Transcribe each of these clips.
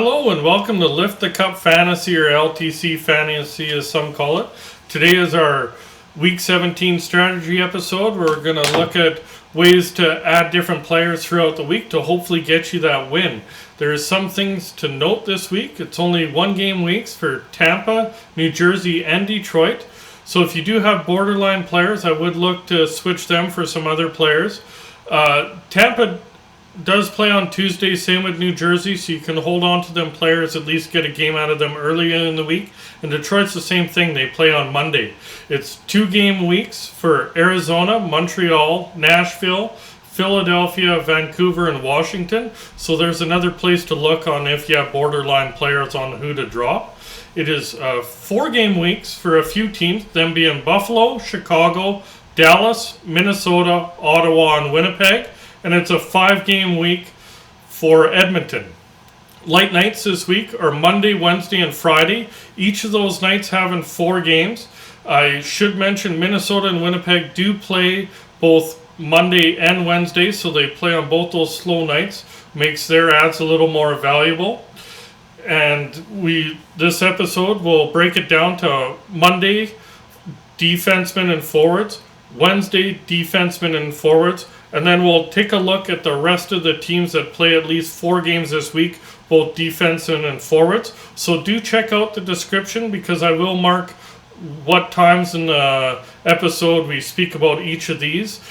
Hello and welcome to Lift the Cup Fantasy, or LTC Fantasy as some call it. Today is our Week 17 strategy episode. We're going to look at ways to add different players throughout the week to hopefully get you that win. There's some things to note this week. It's only 1 game weeks for Tampa, New Jersey, and Detroit. So if you do have borderline players, I would look to switch them for some other players. Tampa does play on Tuesday, same with New Jersey, so you can hold on to them players, at least get a game out of them early in the week. And Detroit's the same thing, they play on Monday. It's 2 game weeks for Arizona, Montreal, Nashville, Philadelphia, Vancouver, and Washington. So there's another place to look on if you have borderline players on who to drop. It is 4 game weeks for a few teams, them being Buffalo, Chicago, Dallas, Minnesota, Ottawa, and Winnipeg. And it's a 5 game week for Edmonton. Light nights this week are Monday, Wednesday, and Friday. Each of those nights having 4 games. I should mention Minnesota and Winnipeg do play both Monday and Wednesday, so they play on both those slow nights. Makes their ads a little more valuable. And this episode will break it down to Monday, defensemen and forwards, Wednesday, defensemen and forwards, and then we'll take a look at the rest of the teams that play at least 4 games this week, both defensemen and forwards. So do check out the description, because I will mark what times in the episode we speak about each of these.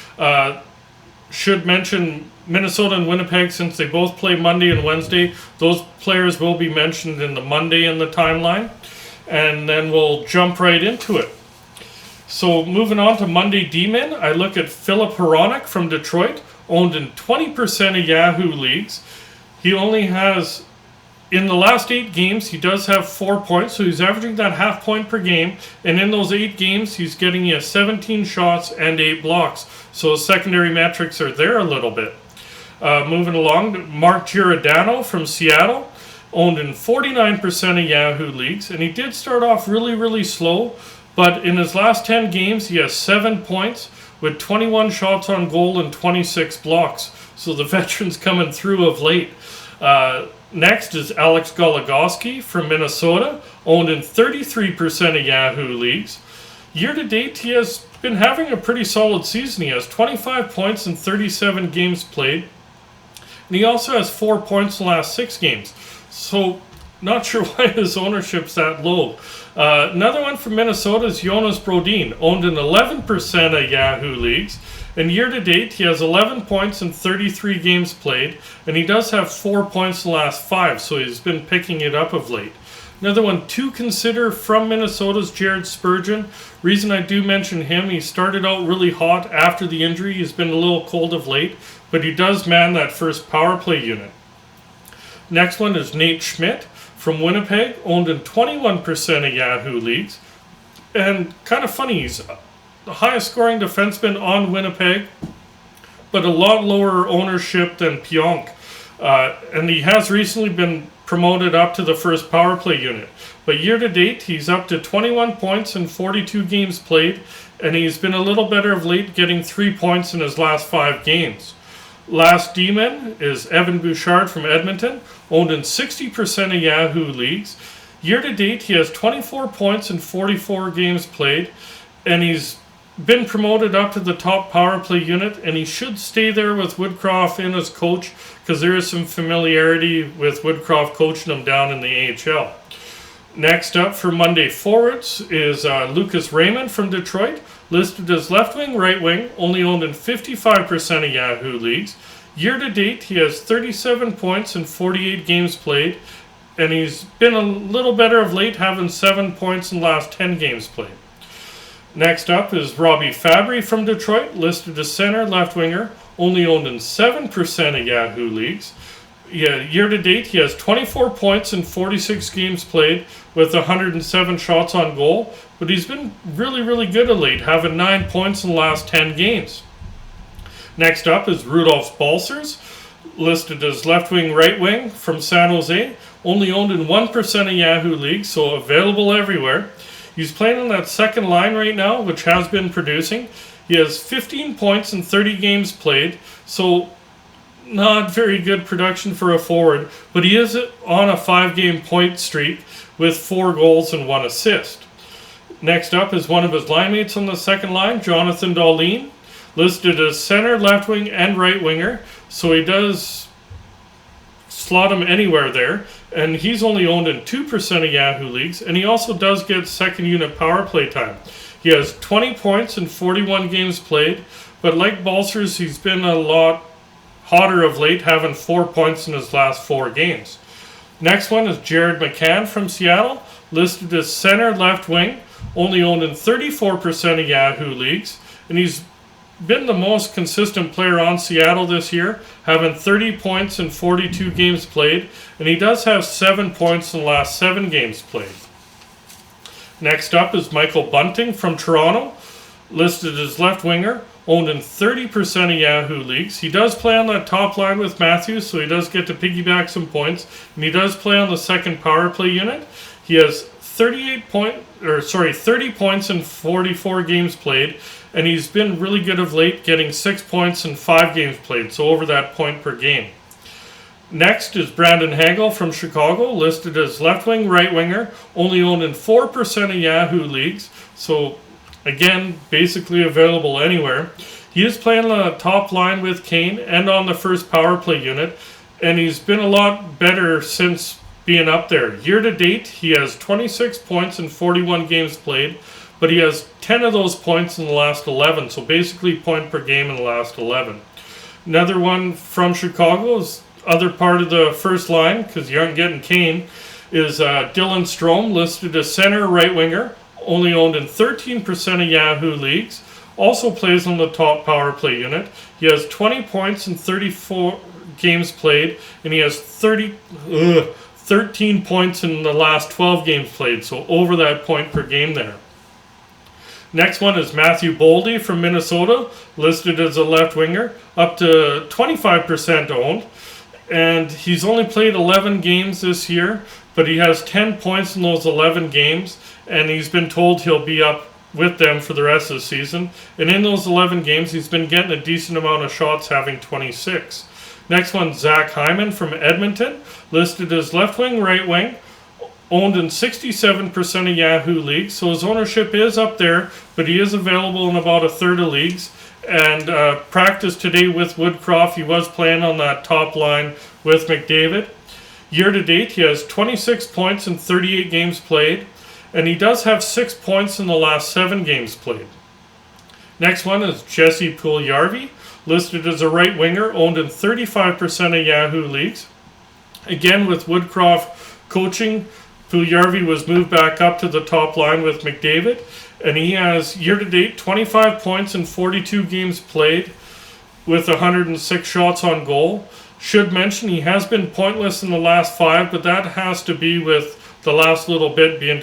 Should mention Minnesota and Winnipeg, since they both play Monday and Wednesday. Those players will be mentioned in the Monday in the timeline. And then we'll jump right into it. So moving on to Monday D-Men, I look at Filip Hronek from Detroit, owned in 20% of Yahoo leagues. He only has, in the last 8 games, he does have 4 points, so he's averaging that half point per game. And in those 8 games, he's getting you 17 shots and 8 blocks. So his secondary metrics are there a little bit. Moving along, Mark Giordano from Seattle, owned in 49% of Yahoo leagues. And he did start off really slow. But in his last 10 games, he has 7 points with 21 shots on goal and 26 blocks. So the veteran's coming through of late. Next is Alex Goligoski from Minnesota, owned in 33% of Yahoo leagues. Year to date, he has been having a pretty solid season. He has 25 points in 37 games played. And he also has 4 points in the last 6 games. So not sure why his ownership's that low. Another one from Minnesota is Jonas Brodin, owned in 11% of Yahoo leagues. And year to date, he has 11 points in 33 games played. And he does have 4 points in the last 5, so he's been picking it up of late. Another one to consider from Minnesota's Jared Spurgeon. Reason I do mention him, he started out really hot after the injury. He's been a little cold of late, but he does man that first power play unit. Next one is Nate Schmidt from Winnipeg, owned in 21% of Yahoo leagues. And kind of funny, he's the highest scoring defenseman on Winnipeg, but a lot lower ownership than Pionk. And he has recently been promoted up to the first power play unit. But year to date, he's up to 21 points in 42 games played, and he's been a little better of late, getting 3 points in his last 5 games. Last D-man is Evan Bouchard from Edmonton, owned in 60% of Yahoo leagues. Year to date, he has 24 points in 44 games played, and he's been promoted up to the top power play unit, and he should stay there with Woodcroft in as coach, because there is some familiarity with Woodcroft coaching him down in the AHL. Next up for Monday forwards is Lucas Raymond from Detroit, listed as left wing, right wing, only owned in 55% of Yahoo leagues. Year to date, he has 37 points in 48 games played, and he's been a little better of late, having 7 points in the last 10 games played. Next up is Robbie Fabry from Detroit, listed as center, left winger, only owned in 7% of Yahoo leagues. Year to date, he has 24 points in 46 games played with 107 shots on goal, but he's been really good of late, having 9 points in the last 10 games. Next up is Rudolf Balcers, listed as left wing, right wing from San Jose, only owned in 1% of Yahoo leagues, so available everywhere. He's playing on that second line right now, which has been producing. He has 15 points in 30 games played, so not very good production for a forward, but he is on a 5-game point streak with 4 goals and 1 assist. Next up is one of his line mates on the second line, Jonathan Dahlin, listed as center, left wing, and right winger, so he does slot him anywhere there, and he's only owned in 2% of Yahoo leagues, and he also does get second unit power play time. He has 20 points in 41 games played, but like Balcers, he's been a lot hotter of late, having 4 points in his last 4 games. Next one is Jared McCann from Seattle, listed as center, left wing, only owned in 34% of Yahoo leagues, and he's been the most consistent player on Seattle this year, having 30 points in 42 games played, and he does have 7 points in the last 7 games played. Next up is Michael Bunting from Toronto, listed as left winger, owned in 30% of Yahoo leagues. He does play on that top line with Matthews, so he does get to piggyback some points, and he does play on the second power play unit. He has 30 points in 44 games played, and he's been really good of late, getting 6 points in 5 games played, so over that point per game. Next is Brandon Hagel from Chicago, listed as left wing, right winger, only owned in 4% of Yahoo leagues, so again, basically available anywhere. He is playing on the top line with Kane and on the first power play unit, and he's been a lot better since being up there. Year to date, he has 26 points in 41 games played, but he has 10 of those points in the last 11, so basically point per game in the last 11. Another one from Chicago is other part of the first line, because you aren't getting Kane, is Dylan Strome, listed as center, right winger, only owned in 13% of Yahoo leagues, also plays on the top power play unit. He has 20 points in 34 games played, and he has 13 points in the last 12 games played, so over that point per game there. Next one is Matthew Boldy from Minnesota, listed as a left winger, up to 25% owned, and he's only played 11 games this year, but he has 10 points in those 11 games, and he's been told he'll be up with them for the rest of the season, and in those 11 games he's been getting a decent amount of shots, having 26. Next one, Zach Hyman from Edmonton, listed as left wing, right wing, owned in 67% of Yahoo leagues, so his ownership is up there, but he is available in about a third of leagues, and practiced today with Woodcroft. He was playing on that top line with McDavid. Year to date, he has 26 points in 38 games played, and he does have 6 points in the last 7 games played. Next one is Jesse Puljujarvi, listed as a right winger, owned in 35% of Yahoo leagues. Again, with Woodcroft coaching, Puljujarvi was moved back up to the top line with McDavid, and he has year-to-date 25 points in 42 games played with 106 shots on goal. Should mention he has been pointless in the last 5, but that has to be with the last little bit being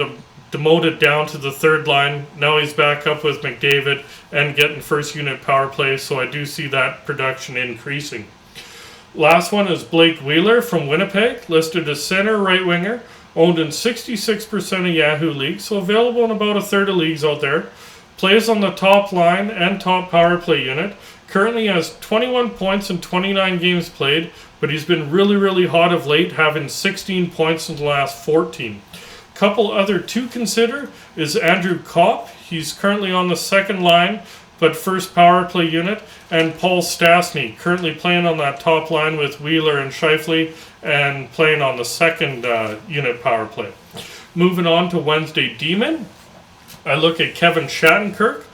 demoted down to the third line. Now he's back up with McDavid and getting first unit power play, so I do see that production increasing. Last one is Blake Wheeler from Winnipeg, listed as center, right winger, owned in 66% of Yahoo leagues, so available in about a third of leagues out there. Plays on the top line and top power play unit. Currently has 21 points in 29 games played, but he's been really, really hot of late, having 16 points in the last 14. Couple other to consider is Andrew Kopp. He's currently on the second line, but first power play unit, and Paul Stastny, currently playing on that top line with Wheeler and Scheifele, and playing on the second unit power play. Moving on to Wednesday D-men, I look at Kevin Shattenkirk,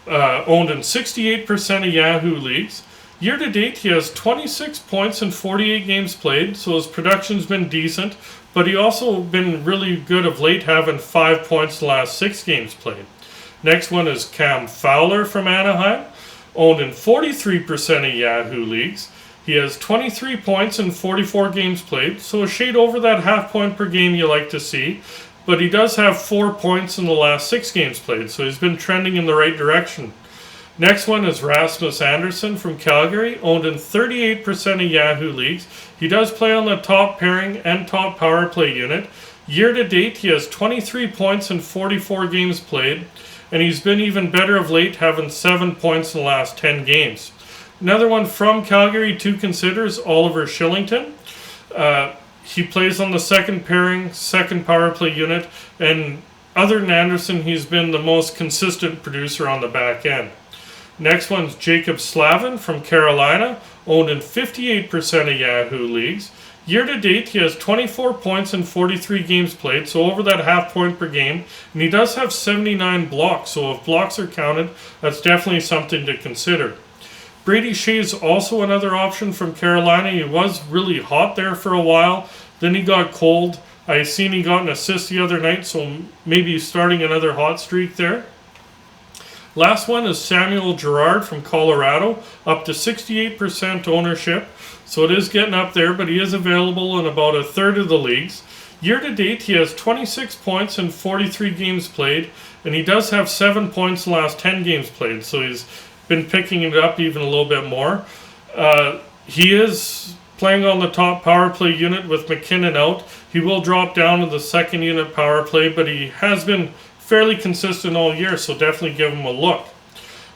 owned in 68% of Yahoo leagues. Year to date, he has 26 points in 48 games played, so his production's been decent, but he also been really good of late, having 5 points the last 6 games played. Next one is Cam Fowler from Anaheim, owned in 43% of Yahoo leagues. He has 23 points in 44 games played, so a shade over that half point per game you like to see, but he does have 4 points in the last 6 games played, so he's been trending in the right direction. Next one is Rasmus Andersson from Calgary, owned in 38% of Yahoo leagues. He does play on the top pairing and top power play unit. Year to date, he has 23 points in 44 games played, and he's been even better of late, having 7 points in the last 10 games. Another one from Calgary to consider is Oliver Shillington. He plays on the second pairing, second power play unit, and other than Anderson, he's been the most consistent producer on the back end. Next one's Jacob Slavin from Carolina, owned in 58% of Yahoo leagues. Year to date, he has 24 points in 43 games played, so over that half point per game. And he does have 79 blocks, so if blocks are counted, that's definitely something to consider. Brady Shea is also another option from Carolina. He was really hot there for a while. Then he got cold. I seen he got an assist the other night, so maybe he's starting another hot streak there. Last one is Samuel Girard from Colorado, up to 68% ownership. So it is getting up there, but he is available in about a third of the leagues. Year to date, he has 26 points in 43 games played, and he does have 7 points in the last 10 games played. So he's been picking it up even a little bit more. He is playing on the top power play unit with McKinnon out. He will drop down to the second unit power play, but he has been fairly consistent all year, so definitely give him a look.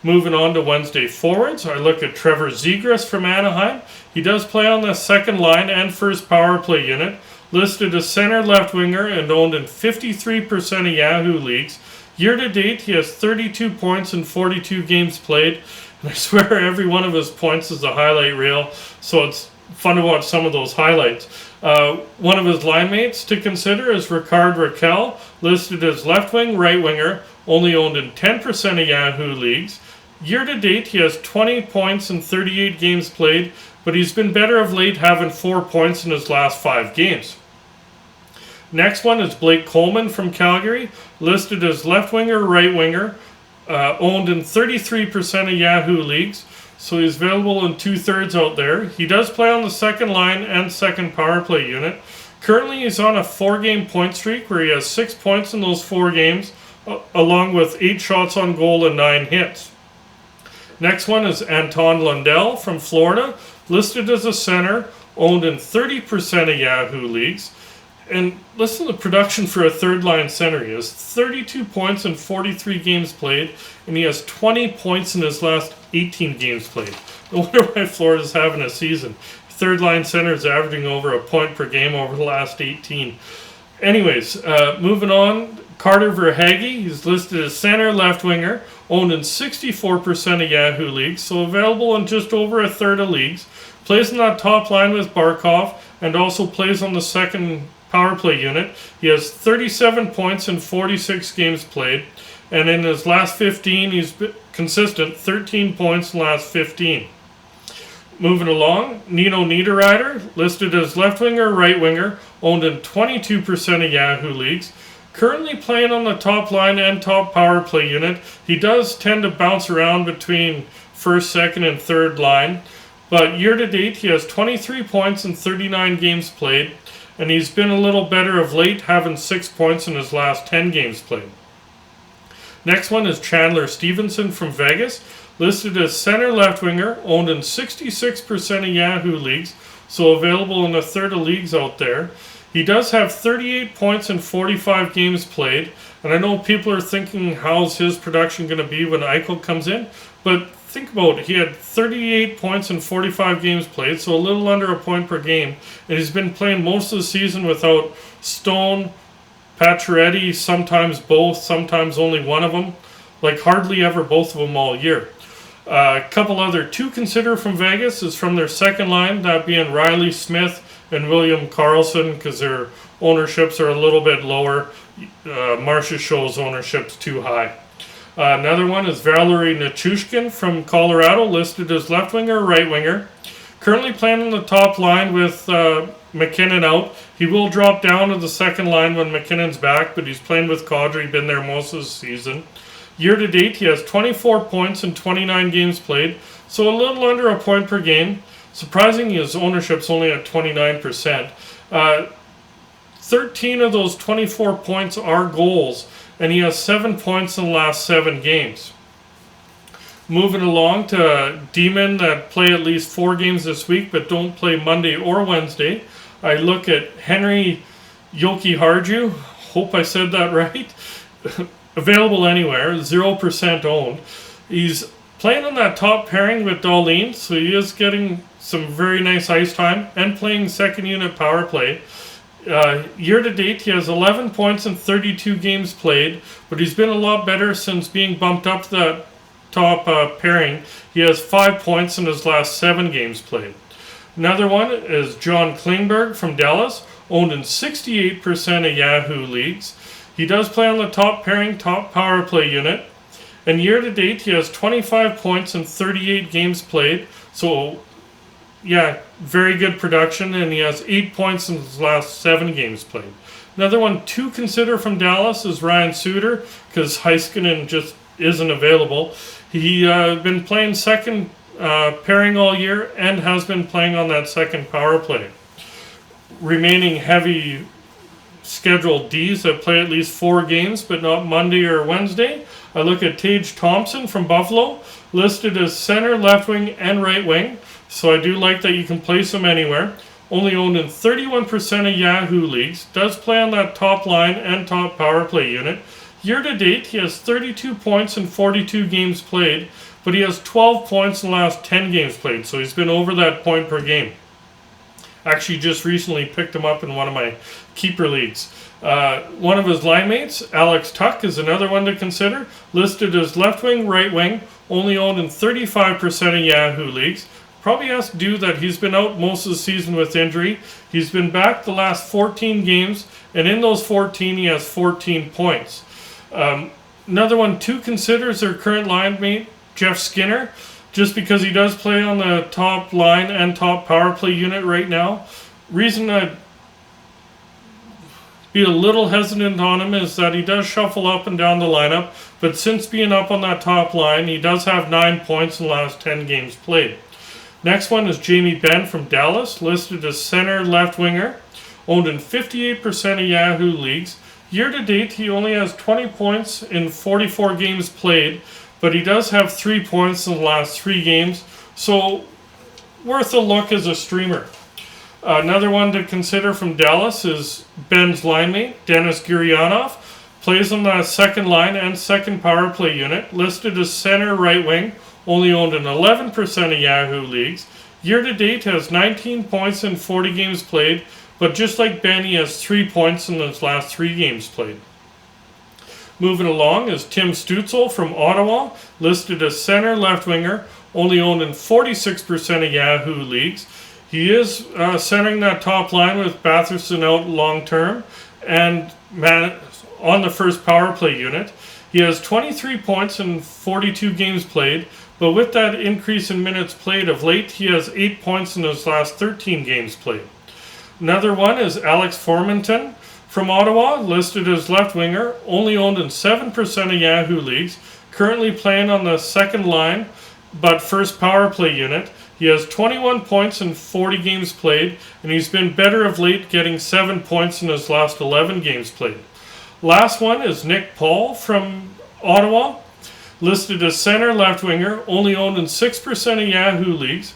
Moving on to Wednesday forwards, I look at Trevor Zegras from Anaheim. He does play on the second line and first power play unit, listed as center left winger and owned in 53% of Yahoo leagues. Year to date, he has 32 points in 42 games played, and I swear every one of his points is a highlight reel, so it's fun to watch some of those highlights. One of his line mates to consider is Ricard Raquel, listed as left wing, right winger, only owned in 10% of Yahoo leagues. Year to date, he has 20 points in 38 games played, but he's been better of late, having 4 points in his last 5 games. Next one is Blake Coleman from Calgary, listed as left winger, right winger, owned in 33% of Yahoo leagues, so he's available in 2/3 out there. He does play on the second line and second power play unit. Currently, he's on a 4-game point streak where he has 6 points in those 4 games, along with 8 shots on goal and 9 hits. Next one is Anton Lundell from Florida, listed as a center, owned in 30% of Yahoo leagues. And listen to the production for a third-line center. He has 32 points in 43 games played, and he has 20 points in his last 18 games played. No wonder why Florida's having a season. Third-line center is averaging over a point per game over the last 18. Anyways, moving on, Carter Verhaeghe, he's listed as center left winger, owned in 64% of Yahoo leagues, so available in just over a third of leagues. Plays in that top line with Barkov, and also plays on the second power play unit. He has 37 points in 46 games played, and in his last 15, he's been consistent, 13 points in the last 15. Moving along, Nino Niederreiter, listed as left winger, right winger, owned in 22% of Yahoo leagues. Currently playing on the top line and top power play unit. He does tend to bounce around between first, second, and third line. But year to date, he has 23 points in 39 games played, and he's been a little better of late, having 6 points in his last 10 games played. Next one is Chandler Stevenson from Vegas, listed as center left winger, owned in 66% of Yahoo leagues, so available in a third of leagues out there. He does have 38 points in 45 games played, and I know people are thinking, how's his production going to be when Eichel comes in? But think about it, he had 38 points in 45 games played, so a little under a point per game, and he's been playing most of the season without Stone, Pacioretty, sometimes both, sometimes only one of them, like hardly ever both of them all year. A couple other to consider from Vegas is from their second line, that being Riley Smith and William Karlsson, because their ownerships are a little bit lower. Marcia Show's ownership's too high. Another one is Valery Nichushkin from Colorado, listed as left winger, right winger. Currently playing on the top line with McKinnon out. He will drop down to the second line when McKinnon's back, but he's playing with Kadri, been there most of the season. Year to date, he has 24 points in 29 games played, so a little under a point per game. Surprising, his ownership's only at 29%. 13 of those 24 points are goals, and he has 7 points in the last 7 games. Moving along to D-men that play at least 4 games this week but don't play Monday or Wednesday. I look at Henri Jokiharju, hope I said that right, available anywhere, 0% owned. He's Playing on that top pairing with Dahlin, so he is getting some very nice ice time and playing second unit power play. Year to date, he has 11 points in 32 games played, but he's been a lot better since being bumped up to that top pairing. He has 5 points in his last 7 games played. Another one is John Klingberg from Dallas, owned in 68% of Yahoo leagues. He does play on the top pairing, top power play unit. And year to date, he has 25 points in 38 games played. So, yeah, very good production. And he has 8 points in his last 7 games played. Another one to consider from Dallas is Ryan Suter, because Heiskanen just isn't available. He been playing second pairing all year and has been playing on that second power play. Remaining heavy scheduled Ds that play at least 4 games, but not Monday or Wednesday. I look at Tage Thompson from Buffalo, listed as center, left wing, and right wing. So I do like that you can place him anywhere. Only owned in 31% of Yahoo leagues. Does play on that top line and top power play unit. Year to date, he has 32 points in 42 games played, but he has 12 points in the last 10 games played. So he's been over that point per game. Actually, just recently picked him up in one of my keeper leagues. One of his line mates, Alex Tuck, is another one to consider. Listed as left wing, right wing, only owned in 35% of Yahoo leagues. Probably has to do that he's been out most of the season with injury. He's been back the last 14 games, and in those 14, he has 14 points. Another one to consider is their current line mate, Jeff Skinner, just because he does play on the top line and top power play unit right now. Reason I'd be a little hesitant on him is that he does shuffle up and down the lineup, but since being up on that top line, he does have 9 points in the last 10 games played. Next one is Jamie Benn from Dallas, listed as center left winger, owned in 58% of Yahoo leagues. Year to date, he only has 20 points in 44 games played, but he does have 3 points in the last 3 games, so worth a look as a streamer. Another one to consider from Dallas is Ben's line mate, Denis Gurianov. Plays on the second line and second power play unit, listed as center right wing, only owned in 11% of Yahoo leagues. Year to date has 19 points in 40 games played, but just like Ben, he has 3 points in his last 3 games played. Moving along is Tim Stützle from Ottawa, listed as center left winger, only owned in 46% of Yahoo leagues. He is centering that top line with Batherson out long term and on the first power play unit. He has 23 points in 42 games played, but with that increase in minutes played of late, he has 8 points in his last 13 games played. Another one is Alex Formenton from Ottawa, listed as left winger, only owned in 7% of Yahoo leagues, currently playing on the second line, but first power play unit. He has 21 points in 40 games played, and he's been better of late, getting 7 points in his last 11 games played. Last one is Nick Paul from Ottawa, listed as center left winger, only owned in 6% of Yahoo leagues,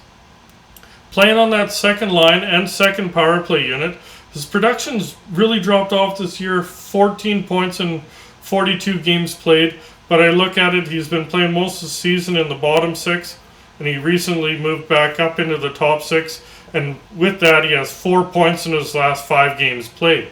playing on that second line and second power play unit. His production's really dropped off this year, 14 points in 42 games played, but I look at it, he's been playing most of the season in the bottom 6, and he recently moved back up into the top 6, and with that he has 4 points in his last 5 games played.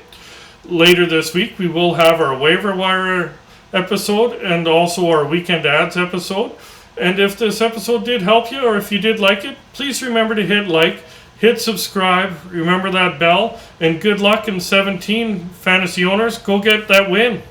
Later this week we will have our waiver wire episode and also our weekend ads episode. And if this episode did help you, or if you did like it, please remember to hit like, hit subscribe, remember that bell, and good luck in 17 fantasy owners. Go get that win.